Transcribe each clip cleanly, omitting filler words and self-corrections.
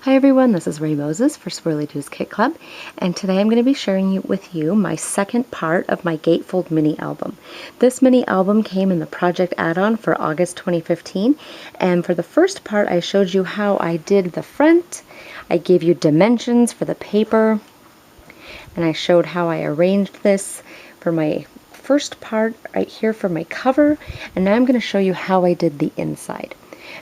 Hi everyone, this is Ray Moses for Swirlydoos Kit Club, and today I'm going to be sharing with you my second part of my Gatefold mini album. This mini album came in the project add-on for August 2015, and for the first part I showed you how I did the front, I gave you dimensions for the paper, and I showed how I arranged this for my first part right here for my cover, and now I'm going to show you how I did the inside.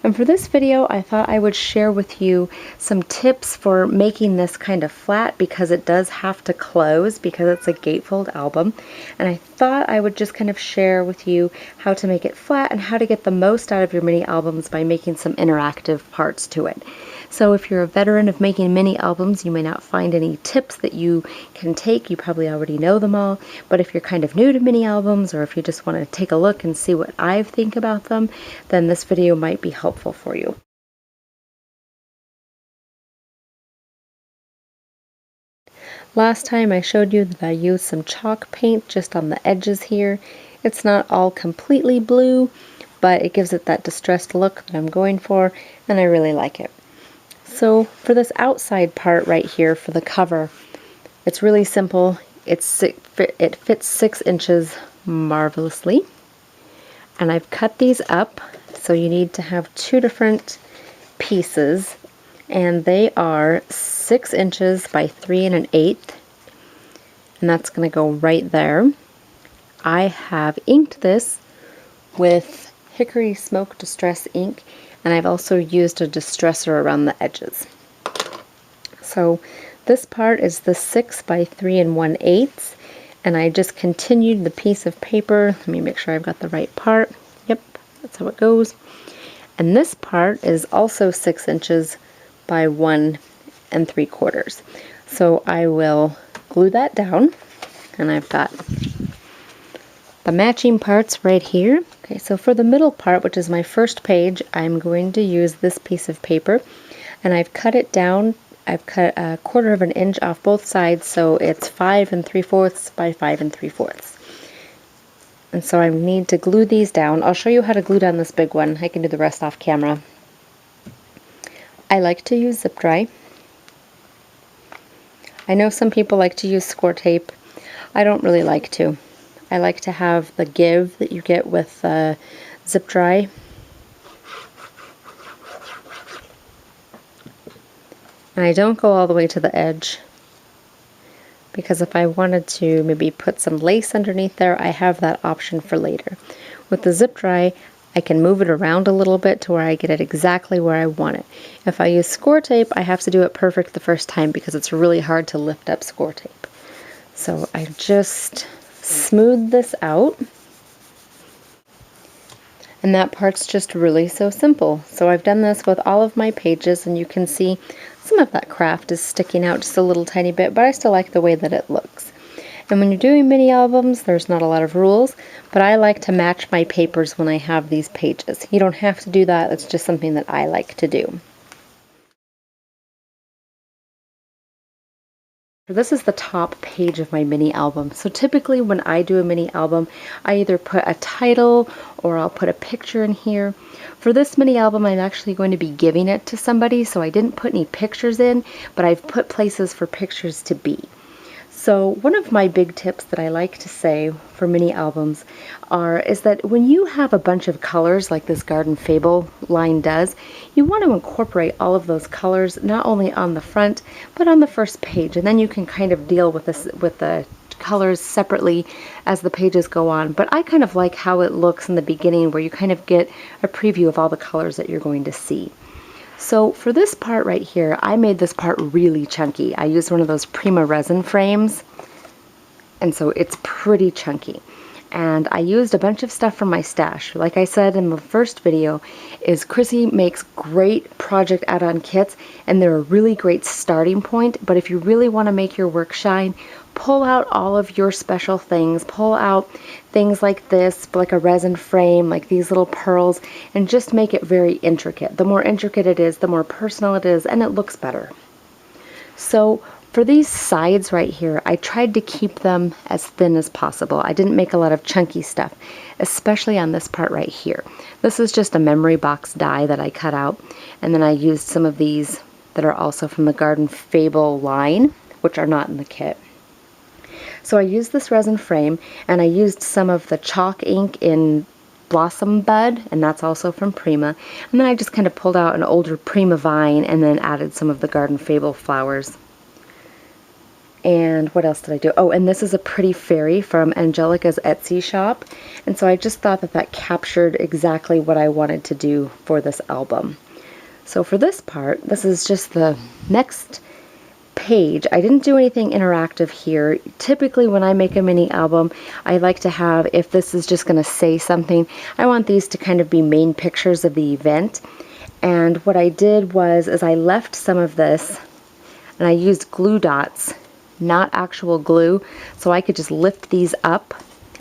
And for this video, I thought I would share with you some tips for making this kind of flat because it does have to close because it's a gatefold album. And I thought I would just kind of share with you how to make it flat and how to get the most out of your mini albums by making some interactive parts to it. So if you're a veteran of making mini albums, you may not find any tips that you can take. You probably already know them all. But if you're kind of new to mini albums, or if you just want to take a look and see what I think about them, then this video might be helpful for you. Last time I showed you that I used some chalk paint just on the edges here. It's not all completely blue, but it gives it that distressed look that I'm going for, and I really like it. So for this outside part right here for the cover, it's really simple. It fits 6 inches marvelously. And I've cut these up, so you need to have 2 different pieces, and they are 6 inches by 3 1/8, and that's going to go right there. I have inked this with Hickory Smoke Distress ink, and I've also used a distresser around the edges. So this part is the 6 by 3 1/8, and I just continued the piece of paper. Let me make sure I've got the right part. Yep, that's how it goes. And this part is also 6 inches by 1 3/4. So I will glue that down, and I've got the matching parts right here. Okay, so for the middle part, which is my first page, I'm going to use this piece of paper, and I've cut it down. I've cut 1/4 of an inch off both sides, so it's 5 3/4 by 5 3/4. And so I need to glue these down. I'll show you how to glue down this big one. I can do the rest off camera. I like to use zip dry. I know some people like to use score tape. I don't really like to. I like to have the give that you get with zip dry. And I don't go all the way to the edge, because if I wanted to maybe put some lace underneath there, I have that option for later. With the zip dry, I can move it around a little bit to where I get it exactly where I want it. If I use score tape, I have to do it perfect the first time because it's really hard to lift up score tape. So I just smooth this out, and that part's just really so simple. So I've done this with all of my pages, and you can see some of that craft is sticking out just a little tiny bit, but I still like the way that it looks. And when you're doing mini albums, there's not a lot of rules, but I like to match my papers when I have these pages. You don't have to do that, it's just something that I like to do. This is the top page of my mini album. So typically when I do a mini album, I either put a title or I'll put a picture in here. For this mini album, I'm actually going to be giving it to somebody, so I didn't put any pictures in, but I've put places for pictures to be. So one of my big tips that I like to say for mini albums is that when you have a bunch of colors like this Garden Fable line does, you want to incorporate all of those colors not only on the front but on the first page, and then you can kind of deal with this with the colors separately as the pages go on. But I kind of like how it looks in the beginning, where you kind of get a preview of all the colors that you're going to see. So for this part right here, I made this part really chunky. I used one of those Prima resin frames, and so it's pretty chunky. And I used a bunch of stuff from my stash. Like I said in the first video, Chrissy makes great project add-on kits, and they're a really great starting point. But if you really want to make your work shine, pull out all of your special things. Pull out things like this, like a resin frame, like these little pearls, and just make it very intricate. The more intricate it is, the more personal it is, and it looks better. So for these sides right here, I tried to keep them as thin as possible. I didn't make a lot of chunky stuff, especially on this part right here. This is just a memory box die that I cut out, and then I used some of these that are also from the Garden Fable line, which are not in the kit. So I used this resin frame, and I used some of the chalk ink in Blossom Bud, and that's also from Prima. And then I just kind of pulled out an older Prima vine and then added some of the Garden Fable flowers. And what else did I do? Oh, and this is a pretty fairy from Angelica's Etsy shop. And so I just thought that that captured exactly what I wanted to do for this album. So for this part, this is just the next page. I didn't do anything interactive here. Typically when I make a mini album, I like to have, if this is just going to say something, I want these to kind of be main pictures of the event. And what I did was, is I left some of this, and I used glue dots, not actual glue, so I could just lift these up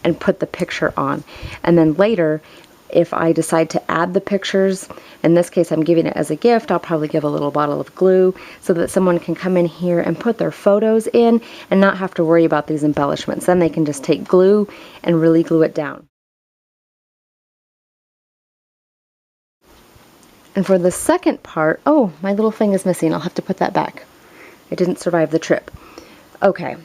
and put the picture on. And then later, if I decide to add the pictures, in this case I'm giving it as a gift, I'll probably give a little bottle of glue so that someone can come in here and put their photos in and not have to worry about these embellishments. Then they can just take glue and really glue it down. And for the second part, oh, my little thing is missing. I'll have to put that back. I didn't survive the trip. Okay.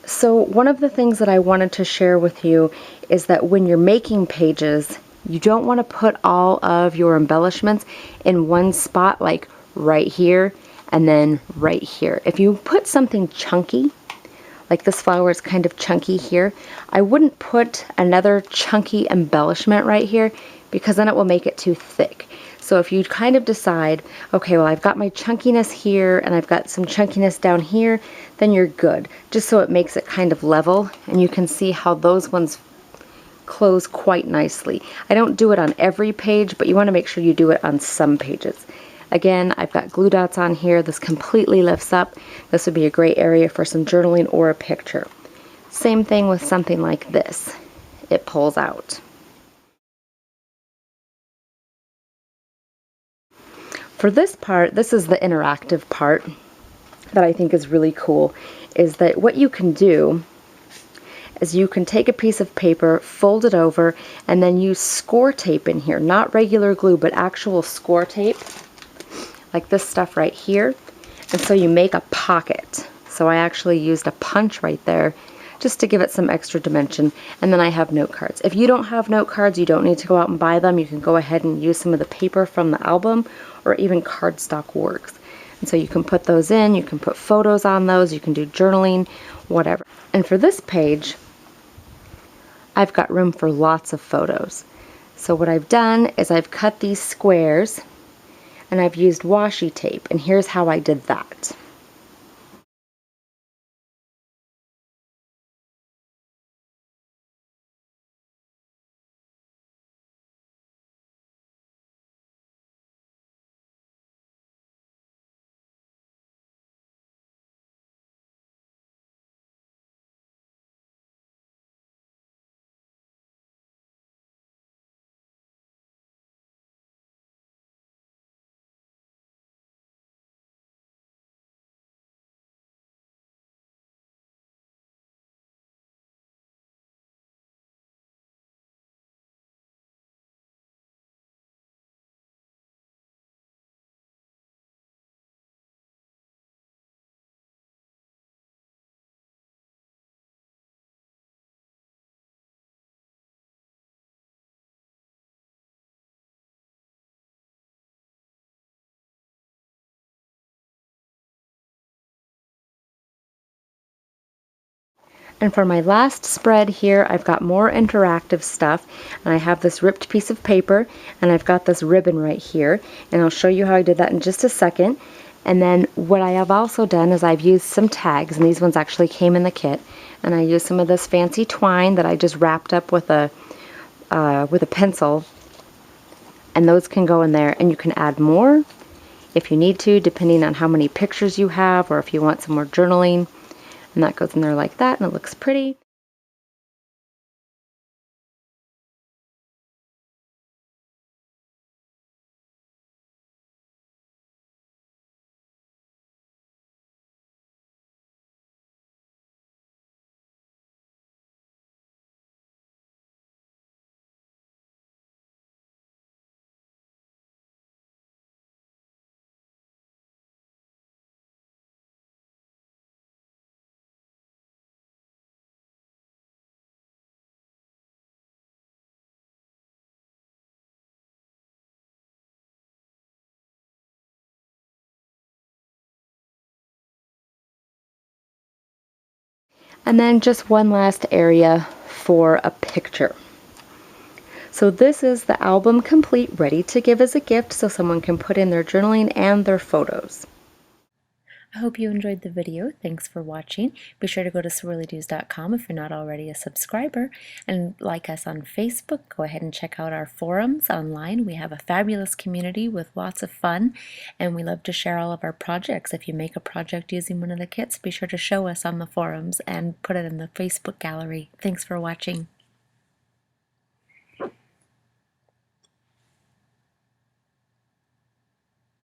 So one of the things that I wanted to share with you is that when you're making pages, you don't want to put all of your embellishments in one spot, like right here and then right here. If you put something chunky, like this flower is kind of chunky here, I wouldn't put another chunky embellishment right here because then it will make it too thick. So if you kind of decide, okay, well I've got my chunkiness here and I've got some chunkiness down here, then you're good. Just so it makes it kind of level, and you can see how those ones close quite nicely. I don't do it on every page, but you want to make sure you do it on some pages. Again, I've got glue dots on here. This completely lifts up. This would be a great area for some journaling or a picture. Same thing with something like this. It pulls out. For this part, this is the interactive part that I think is really cool, is that what you can do is you can take a piece of paper, fold it over, and then use score tape in here. Not regular glue, but actual score tape, like this stuff right here. And so you make a pocket. So I actually used a punch right there just to give it some extra dimension. And then I have note cards. If you don't have note cards, you don't need to go out and buy them. You can go ahead and use some of the paper from the album, or even cardstock works. And so you can put those in, you can put photos on those, you can do journaling, whatever. And for this page, I've got room for lots of photos. So what I've done is I've cut these squares and I've used washi tape, and here's how I did that. And for my last spread here, I've got more interactive stuff, and I have this ripped piece of paper, and I've got this ribbon right here, and I'll show you how I did that in just a second. And then what I have also done is I've used some tags, and these ones actually came in the kit, and I used some of this fancy twine that I just wrapped up with a pencil, and those can go in there, and you can add more if you need to, depending on how many pictures you have, or if you want some more journaling. And that goes in there like that, and it looks pretty. And then just one last area for a picture. So this is the album complete, ready to give as a gift so someone can put in their journaling and their photos. I hope you enjoyed the video. Thanks for watching. Be sure to go to swirlydoos.com if you're not already a subscriber, and like us on Facebook. Go ahead and check out our forums online. We have a fabulous community with lots of fun, and we love to share all of our projects. If you make a project using one of the kits, be sure to show us on the forums and put it in the Facebook gallery. Thanks for watching.